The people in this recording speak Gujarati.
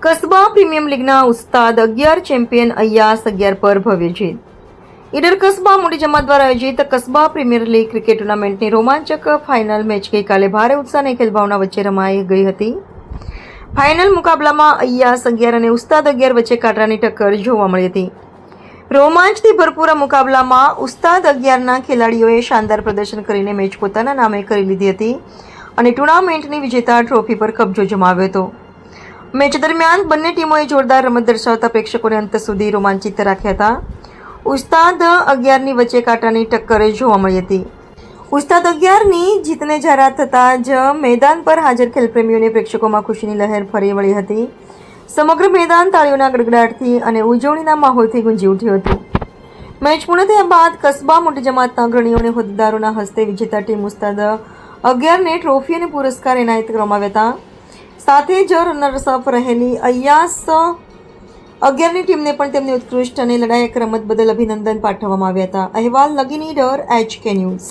કસ્બા પ્રીમિયમ લીગના ઉસ્તાદ 11 ચેમ્પિયન અય્યાસ 11 પર ભવ્ય જીત. ઈડર કસ્બા મોટી જમાત દ્વારા આયોજિત કસ્બા પ્રીમિયર લીગ ક્રિકેટ ટુર્નામેન્ટની રોમાંચક ફાઇનલ મેચ ગઈકાલે ભારે ઉત્સાહ અને ખેલભાવના વચ્ચે રમાઈ ગઈ હતી. ફાઇનલ મુકાબલામાં અય્યાસ 11 અને ઉસ્તાદ 11 વચ્ચે કાંટાની ટક્કર જોવા મળી હતી. રોમાંચથી ભરપૂર મુકાબલામાં ઉસ્તાદ 11ના ખેલાડીઓએ શાનદાર પ્રદર્શન કરીને મેચ પોતાના નામે કરી લીધી હતી અને ટુર્નામેન્ટની વિજેતા ટ્રોફી પર કબજો જમાવ્યો હતો. મેચ દરમિયાન બંને ટીમોએ જોરદાર રમત દર્શાવતા પ્રેક્ષકોને અંત સુધી રોમાંચિત રાખ્યા હતા. ઉસ્તાદ 11ની વચ્ચે કાંટાની ટક્કર જોવા મળી હતી. ઉસ્તાદ 11ની જીતને જાહેરાત થતાં જ મેદાન પર હાજર ખેલપ્રેમીઓને પ્રેક્ષકોમાં ખુશીની લહેર ફરી વળી હતી. સમગ્ર મેદાન તાળીઓના ગડગડાટથી અને ઉજવણીના માહોલથી ગુંજી ઉઠ્યું હતું. મેચ પૂર્ણ થયા બાદ કસ્બા મોટી જમાતના અગ્રણીઓ અને હોદ્દેદારોના હસ્તે વિજેતા ટીમ ઉસ્તાદ 11ને ટ્રોફી અને પુરસ્કાર એનાયત કરવામાં આવ્યા હતા. સાથે જ રનર્સઅપ રહેલી અય્યાસ 11ની ટીમને પણ તેમની ઉત્કૃષ્ટ અને લડાયક રમત બદલ અભિનંદન પાઠવવામાં આવ્યા હતા. અહેવાલ લગીન ઈડર HK ન્યૂઝ.